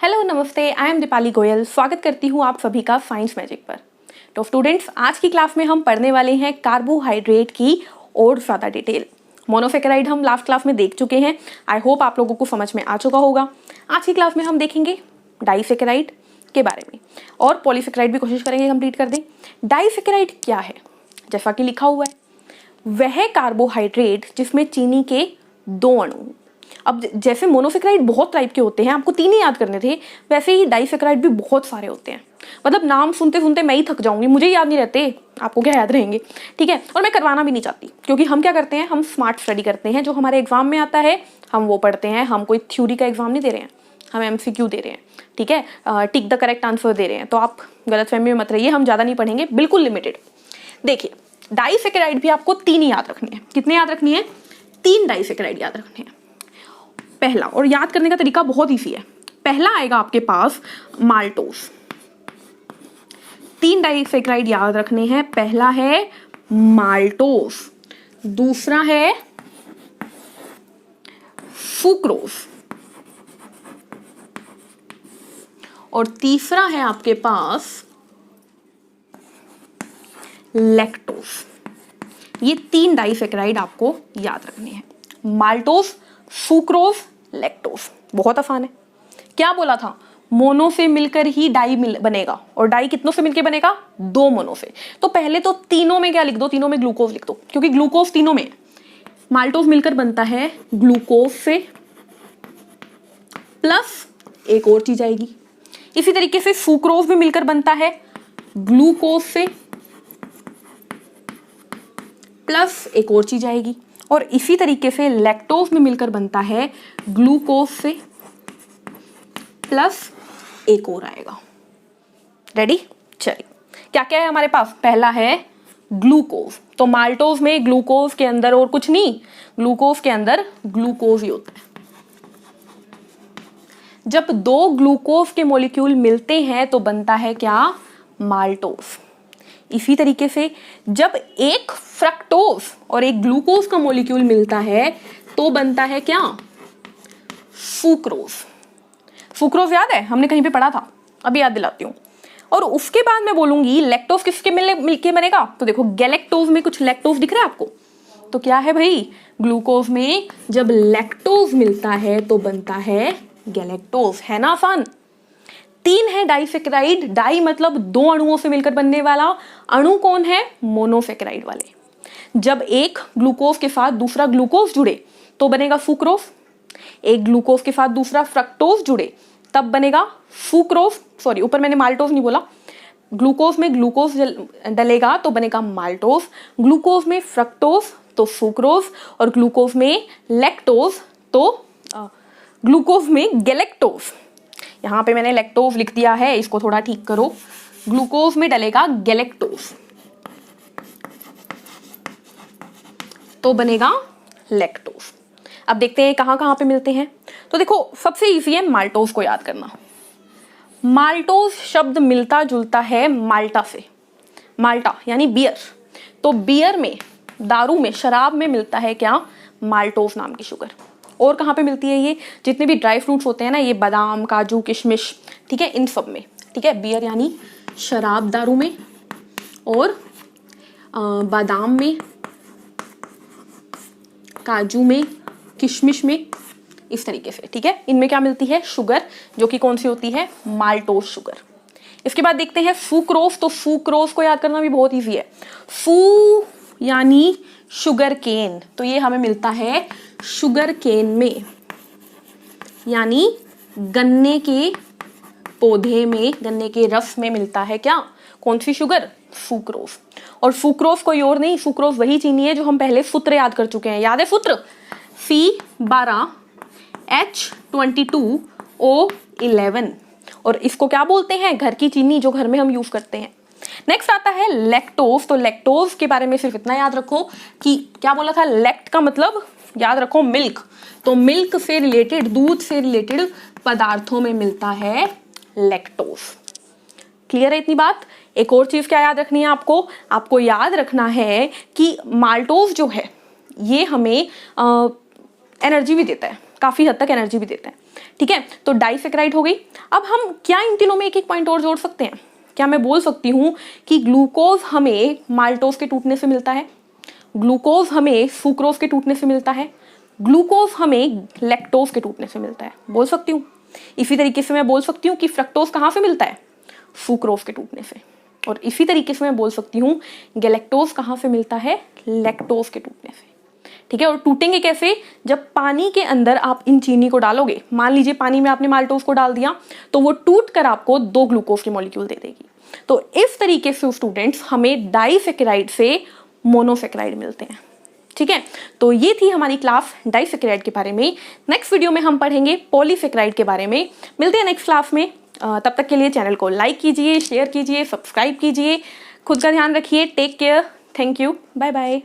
Hello नमस्ते, I am Deepali Goyal. स्वागत करती हूँ आप सभी का साइंस मैजिक पर। तो स्टूडेंट्स, आज की क्लास में हम पढ़ने वाले हैं कार्बोहाइड्रेट की और ज़्यादा डिटेल। मोनोसेकेराइड हम लास्ट क्लास में देख चुके हैं। आई होप आप लोगों को समझ में आ चुका होगा। आज की क्लास में हम देखेंगे डाइसेकेराइड के बारे में और पॉलीसेकेराइड भी कोशिश करेंगे कंप्लीट कर दें। डाइसेकेराइड क्या है? जैसा कि लिखा हुआ है, वह कार्बोहाइड्रेट जिसमें चीनी के 2 अणु। अब जैसे मोनोसेकेराइड बहुत टाइप के होते हैं, आपको 3 ही याद करने थे, वैसे ही डाइसेकेराइड भी बहुत सारे होते हैं। मतलब नाम सुनते सुनते मैं ही थक जाऊंगी, मुझे याद नहीं रहते, आपको क्या याद रहेंगे? ठीक है, और मैं करवाना भी नहीं चाहती, क्योंकि हम क्या करते हैं, हम स्मार्ट स्टडी करते हैं। जो हमारे एग्जाम में आता है हम वो पढ़ते हैं। हम कोई थ्योरी का एग्जाम नहीं दे रहे हैं, हम MCQ दे रहे हैं। ठीक है, टिक द करेक्ट आंसर दे रहे हैं। तो आप गलतफहमी में मत रहिए, हम ज़्यादा नहीं पढ़ेंगे, बिल्कुल लिमिटेड। देखिए, डाइसेकेराइड भी आपको 3 ही याद रखनी है। कितने याद रखनी है? 3 डाइसेकेराइड याद रखने हैं। पहला, और याद करने का तरीका बहुत ईजी है। पहला आएगा आपके पास माल्टोज। 3 डाइसेकेराइड याद रखने हैं। पहला है माल्टोज, दूसरा है सुक्रोज और तीसरा है आपके पास लैक्टोज। ये 3 डाइसेकेराइड आपको याद रखने हैं। Maltose, sucrose, lactose. बहुत आसान है। क्या बोला था? मोनो से मिलकर ही डाई बनेगा, और डाई कितनों से मिलकर बनेगा? 2 मोनो से। तो पहले तो तीनों में क्या लिख दो? तीनों में ग्लूकोज लिख दो, क्योंकि ग्लूकोज तीनों में है। माल्टोज मिलकर बनता है ग्लूकोज से प्लस एक और चीज आएगी। इसी तरीके से सुक्रोज भी मिलकर बनता है ग्लूकोज से प्लस एक और चीज आएगी। और इसी तरीके से लैक्टोज में मिलकर बनता है ग्लूकोज से प्लस एक और आएगा। रेडी? चलिए, क्या क्या है हमारे पास? पहला है ग्लूकोज। तो माल्टोज में ग्लूकोज के अंदर और कुछ नहीं, ग्लूकोज के अंदर ग्लूकोज ही होता है। जब 2 ग्लूकोज के मॉलिक्यूल मिलते हैं तो बनता है क्या? माल्टोज। इसी तरीके से जब एक फ्रक्टोज और एक ग्लूकोज का मॉलिक्यूल मिलता है तो बनता है क्या? सुक्रोज। सुक्रोज याद है, हमने कहीं पे पढ़ा था, अभी याद दिलाती हूँ। और उसके बाद मैं बोलूंगी लैक्टोज किसके मिलके बनेगा। तो देखो, गैलेक्टोज में कुछ लैक्टोज दिख रहा है आपको? तो क्या है भाई? ग्लूकोज में जब लैक्टोज मिलता है तो बनता है गैलेक्टोज। है ना आसान? 3 है डाइसेकेराइड। डाई मतलब 2 अणुओं से मिलकर बनने वाला। अणु कौन है? मोनोसेकेराइड वाले। जब एक ग्लूकोज के साथ दूसरा ग्लूकोज जुड़े तो बनेगा सुक्रोज। एक ग्लूकोज के साथ दूसरा फ्रक्टोज जुड़े तब बनेगा सुक्रोज। सॉरी, ऊपर मैंने माल्टोज नहीं बोला। ग्लूकोज में ग्लूकोज डलेगा तो बनेगा माल्टोज, ग्लूकोज में फ्रक्टोज तो सुक्रोज, और ग्लूकोज में लैक्टोज तो ग्लूकोज में गैलेक्टोज। यहाँ पे मैंने लैक्टोज लिख दिया है, इसको थोड़ा ठीक करो। ग्लूकोज में डलेगा गैलेक्टोज तो बनेगा लैक्टोज। अब देखते हैं कहाँ कहाँ पे मिलते हैं। तो देखो, सबसे इजी है माल्टोज को याद करना। माल्टोज शब्द मिलता जुलता है माल्टा से। माल्टा यानी बियर। तो बियर में, दारू में, शराब में मिलता है क्या? माल्टोज नाम की शुगर। और कहाँ पे मिलती है ये? जितने भी ड्राई फ्रूट्स होते हैं ना, ये बादाम, काजू, किशमिश, ठीक है, इन सब में। ठीक है, बियर यानी शराब, दारू में, और बादाम में, काजू में, किशमिश में, इस तरीके से। ठीक है, इनमें क्या मिलती है? शुगर, जो कि कौन सी होती है? Maltose sugar. इसके बाद देखते हैं सुक्रोज। तो सुक्रोज को याद करना भी बहुत ईजी है। सू यानी शुगर केन, तो ये हमें मिलता है शुगर केन में, यानी गन्ने के पौधे में, गन्ने के रस में मिलता है क्या? कौन सी शुगर? सुक्रोज। और सुक्रोज कोई और नहीं, सुक्रोज वही चीनी है जो हम पहले सूत्र याद कर चुके हैं। याद है सूत्र? C12H22O11। और इसको क्या बोलते हैं? घर की चीनी, जो घर में हम यूज करते हैं। नेक्स्ट आता है लैक्टोज। तो लैक्टोज के बारे में सिर्फ इतना याद रखो कि क्या बोला था? लैक्ट का मतलब याद रखो मिल्क। तो मिल्क से रिलेटेड, दूध से रिलेटेड पदार्थों में मिलता है लैक्टोज। क्लियर है इतनी बात? एक और चीज क्या याद रखनी है आपको? आपको याद रखना है कि माल्टोज जो है ये हमें एनर्जी भी देता है, काफी हद तक एनर्जी भी देता है। ठीक है, तो डाइसेक्राइड हो गई। अब हम क्या इन तीनों में एक एक पॉइंट और जोड़ सकते हैं? क्या मैं बोल सकती हूँ कि ग्लूकोज हमें माल्टोज के टूटने से मिलता है, ग्लूकोज हमें सुक्रोज के टूटने से मिलता है, ग्लूकोज हमें लैक्टोज के टूटने से मिलता है? बोल सकती हूँ। इसी तरीके से मैं बोल सकती हूँ कि फ्रक्टोज कहाँ से मिलता है? सुक्रोज के टूटने से। और इसी तरीके से मैं बोल सकती हूँ गैलेक्टोज कहाँ से मिलता है? लैक्टोज के टूटने से। ठीक है, और टूटेंगे कैसे? जब पानी के अंदर आप इन चीनी को डालोगे, मान लीजिए पानी में आपने माल्टोज को डाल दिया, तो वो टूट कर आपको 2 ग्लूकोज के मॉलिक्यूल दे देगी। तो इस तरीके से स्टूडेंट्स हमें डाइसेकेराइड से मोनोसेकेराइड मिलते हैं। ठीक है, तो ये थी हमारी क्लास डाइसेकेराइड के बारे में। नेक्स्ट वीडियो में हम पढ़ेंगे पॉलीसेकेराइड के बारे में। मिलते हैं नेक्स्ट क्लास में। तब तक के लिए चैनल को लाइक कीजिए, शेयर कीजिए, सब्सक्राइब कीजिए। खुद का ध्यान रखिए। Take care. Thank you. Bye bye.